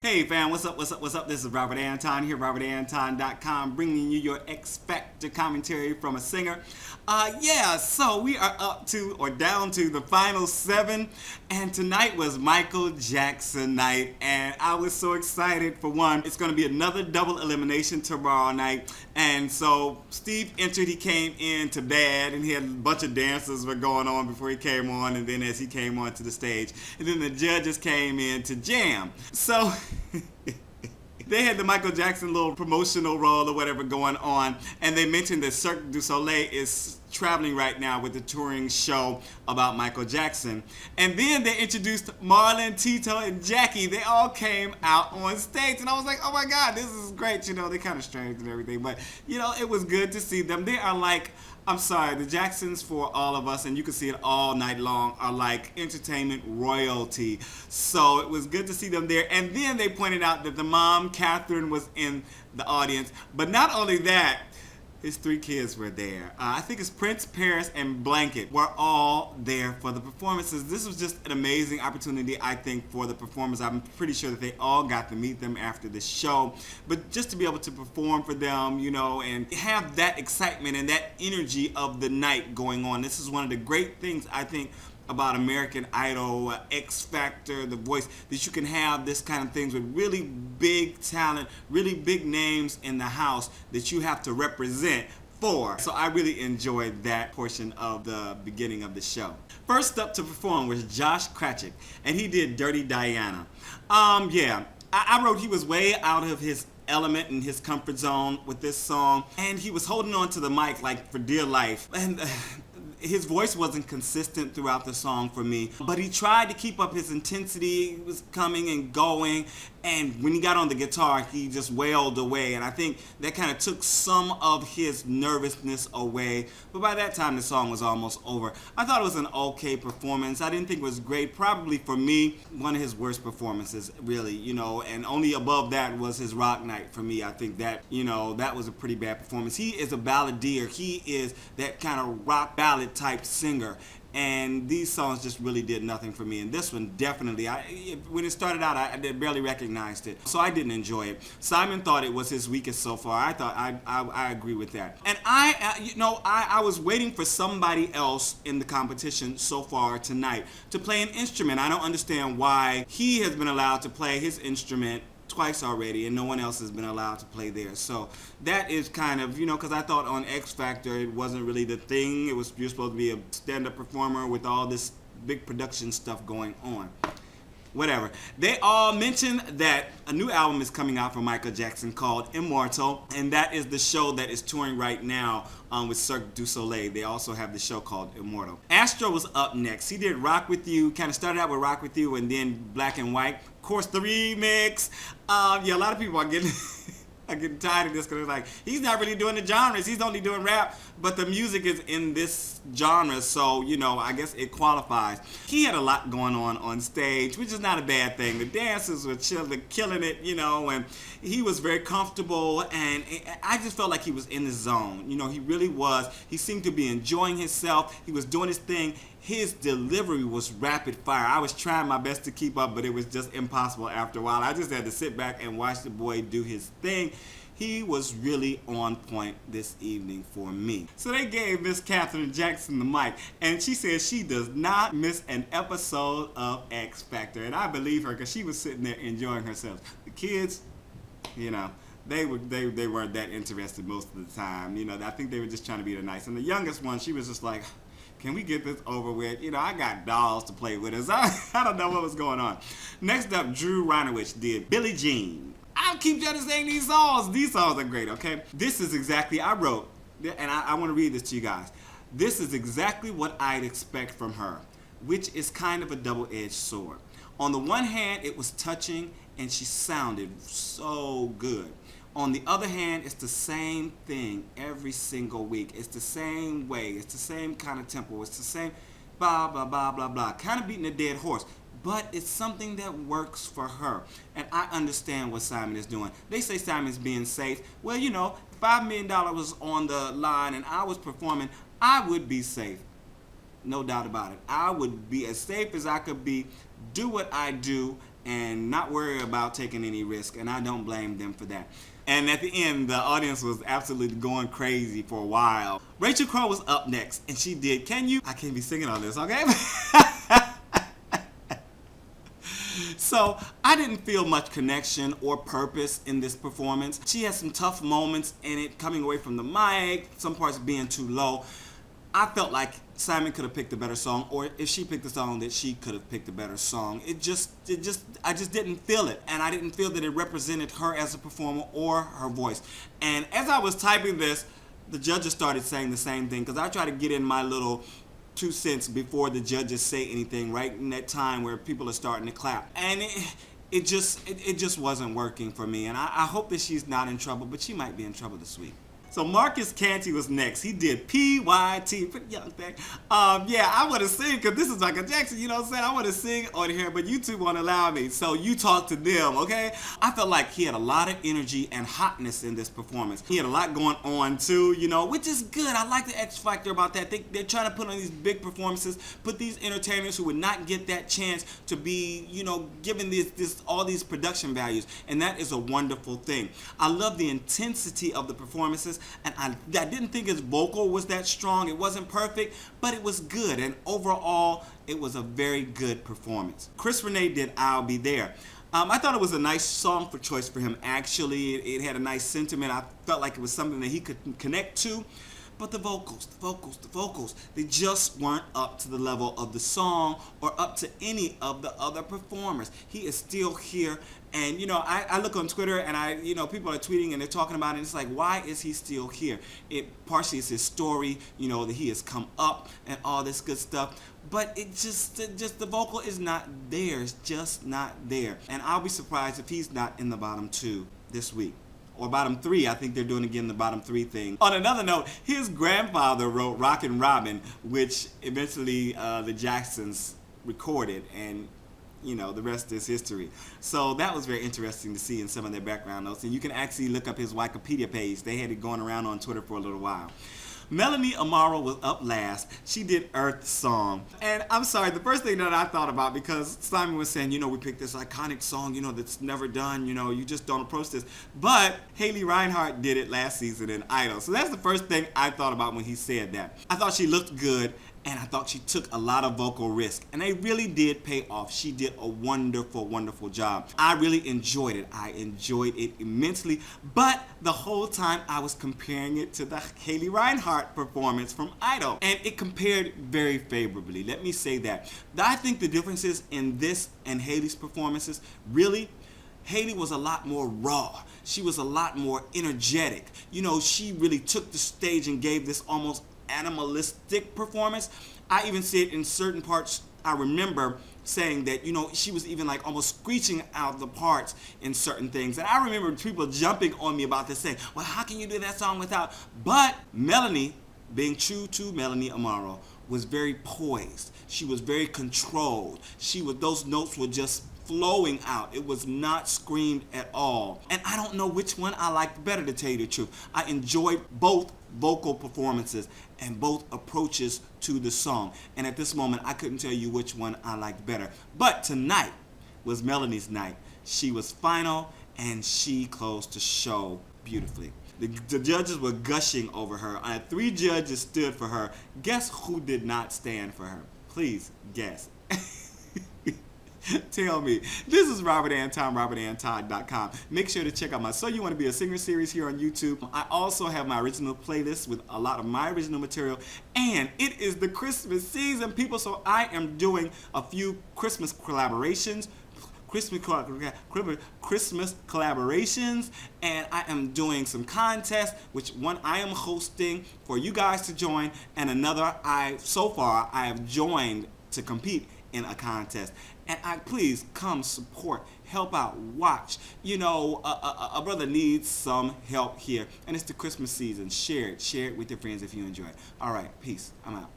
Hey fam, what's up, what's up? This is Robert Anton here, robertanton.com, bringing you your X Factor commentary from a singer. So we are up to, or down to, the final 7, and tonight was Michael Jackson night, and I was so excited. For one, it's going to be another double elimination tomorrow night, and so Steve entered, he came in to bad, and he had a bunch of dances were going on before he came on, and then as he came onto the stage, and then the judges came in to jam. So they had the Michael Jackson little promotional role or whatever going on, and they mentioned that Cirque du Soleil is traveling right now with the touring show about Michael Jackson. And then they introduced Marlon, Tito, and Jackie. They all came out on stage, and I was like, oh my God, this is great. You know, they're kind of strange and everything, but you know, it was good to see them. They are like, I'm sorry, the Jacksons, for all of us, and you can see it all night long, are like entertainment royalty. So it was good to see them there. And then they pointed out that the mom, Kathryn, was in the audience. But not only that, his 3 kids were there. I think it's Prince, Paris, and Blanket were all there for the performances. This was just an amazing opportunity, I think, for the performers. I'm pretty sure that they all got to meet them after the show. But just to be able to perform for them, you know, and have that excitement and that energy of the night going on. This is one of the great things, I think, about American Idol, X Factor, The Voice, that you can have this kind of things with really big talent, really big names in the house that you have to represent for. So I really enjoyed that portion of the beginning of the show. First up to perform was Krajcik, and he did Dirty Diana. I wrote he was way out of his element and his comfort zone with this song, and he was holding on to the mic like for dear life. And his voice wasn't consistent throughout the song for me, but he tried to keep up his intensity. He was coming and going, and when he got on the guitar, he just wailed away, and I think that kind of took some of his nervousness away. But by that time, the song was almost over. I thought it was an okay performance. I didn't think it was great. Probably for me, one of his worst performances, really, you know, and only above that was his Rock Night for me. I think that, you know, that was a pretty bad performance. He is a balladeer. He is that kind of rock ballad type singer, and these songs just really did nothing for me. And this one definitely, when it started out, I barely recognized it, so I didn't enjoy it. Simon thought it was his weakest so far. I thought I agree with that. And I was waiting for somebody else in the competition so far tonight to play an instrument. I don't understand why he has been allowed to play his instrument twice already, and no one else has been allowed to play there. So that is kind of, you know, because I thought on X Factor it wasn't really the thing. You're supposed to be a stand-up performer with all this big production stuff going on. Whatever. They all mentioned that a new album is coming out for Michael Jackson called IMMORTAL, and that is the show that is touring right now with Cirque du Soleil. They also have the show called Immortal. Astro was up next. He did Rock With You, kind of started out with Rock With You and then Black and White. Of course, the remix. A lot of people are getting I'm getting tired of this because it's like, he's not really doing the genres. He's only doing rap, but the music is in this genre, so, you know, I guess it qualifies. He had a lot going on stage, which is not a bad thing. The dancers were killing it, you know, and he was very comfortable, and I just felt like he was in the zone. You know, he really was. He seemed to be enjoying himself. He was doing his thing. His delivery was rapid fire. I was trying my best to keep up, but it was just impossible after a while. I just had to sit back and watch the boy do his thing. He was really on point this evening for me. So they gave Miss Kathryn Jackson the mic, and she said she does not miss an episode of X Factor. And I believe her, because she was sitting there enjoying herself. The kids, you know, they weren't that interested most of the time. You know, I think they were just trying to be the nice. And the youngest one, she was just like, can we get this over with? You know, I got dolls to play with us. I don't know what was going on. Next up, Ryniewicz did Billie Jean. I keep trying to sing these songs. These songs are great, okay? This is exactly, I wrote, and I want to read this to you guys. This is exactly what I'd expect from her, which is kind of a double-edged sword. On the one hand, it was touching, and she sounded so good. On the other hand, it's the same thing every single week. It's the same way. It's the same kind of tempo. It's the same blah, blah, blah, blah, blah. Kind of beating a dead horse. But it's something that works for her. And I understand what Simon is doing. They say Simon's being safe. Well, you know, $5 million was on the line and I was performing. I would be safe. No doubt about it. I would be as safe as I could be, do what I do, and not worry about taking any risk, and I don't blame them for that. And at the end, the audience was absolutely going crazy for a while. Rachel Crow was up next, and she did Can You? I can't be singing on this, okay? So I didn't feel much connection or purpose in this performance. She had some tough moments in it, coming away from the mic, some parts being too low. I felt like Simon could have picked a better song, or if she picked a song, that she could have picked a better song. I just didn't feel it, and I didn't feel that it represented her as a performer or her voice. And as I was typing this, the judges started saying the same thing, because I try to get in my little 2 cents before the judges say anything, right in that time where people are starting to clap. And it just wasn't working for me. And I hope that she's not in trouble, but she might be in trouble this week. So Marcus Canty was next. He did P.Y.T. Pretty young thing. Yeah, I want to sing because this is Michael Jackson, you know what I'm saying? I want to sing on here, but YouTube won't allow me. So you talk to them, okay? I felt like he had a lot of energy and hotness in this performance. He had a lot going on too, you know, which is good. I like the X Factor about that. They're trying to put on these big performances, put these entertainers who would not get that chance to be, you know, given all these production values. And that is a wonderful thing. I love the intensity of the performances. And I didn't think his vocal was that strong. It wasn't perfect, but it was good. And overall, it was a very good performance. Renee did I'll Be There. I thought it was a nice song for choice for him, actually. It had a nice sentiment. I felt like it was something that he could connect to. But the vocals, they just weren't up to the level of the song or up to any of the other performers. He is still here. And, you know, I look on Twitter and people are tweeting and they're talking about it. And it's like, why is he still here? Partially is his story, you know, that he has come up and all this good stuff. But it just the vocal is not there. It's just not there. And I'll be surprised if he's not in the bottom 2 this week. Or bottom 3, I think they're doing again the bottom 3 thing. On another note, his grandfather wrote Rockin Robin, which eventually the Jacksons recorded, and you know, the rest is history. So that was very interesting to see in some of their background notes. And you can actually look up his Wikipedia page. They had it going around on Twitter for a little while. Melanie Amaro was up last. She did Earth Song. And I'm sorry, the first thing that I thought about, because Simon was saying, you know, we picked this iconic song, you know, that's never done, you know, you just don't approach this. But Haley Reinhart did it last season in Idol. So that's the first thing I thought about when he said that. I thought she looked good, and I thought she took a lot of vocal risk. And they really did pay off. She did a wonderful, wonderful job. I really enjoyed it. I enjoyed it immensely. But the whole time I was comparing it to the Haley Reinhart performance from Idol. And it compared very favorably. Let me say that. I think the differences in this and Haley's performances, really, Haley was a lot more raw. She was a lot more energetic. You know, she really took the stage and gave this almost animalistic performance. I even see it in certain parts. I remember saying that, you know, she was even like almost screeching out the parts in certain things. And I remember people jumping on me about this, saying, well, how can you do that song without? But Melanie, being true to Melanie Amaro, was very poised. She was very controlled. Those notes were just flowing out. It was not screamed at all. And I don't know which one I liked better, to tell you the truth. I enjoyed both vocal performances and both approaches to the song. And at this moment, I couldn't tell you which one I liked better. But tonight was Melanie's night. She was final, and she closed the show beautifully. The judges were gushing over her. 3 judges stood for her. Guess who did not stand for her? Please guess. Tell me. This is Robert Anton, robertanton.com. Make sure to check out my So You Want to Be a Singer series here on YouTube. I also have my original playlist with a lot of my original material. And it is the Christmas season, people, so I am doing a few Christmas collaborations. Christmas collaborations, and I am doing some contests, which one I am hosting for you guys to join, and another so far I have joined to compete in a contest. And please come support, help out, watch. You know, a brother needs some help here, and it's the Christmas season. Share it with your friends if you enjoy it. All right, peace. I'm out.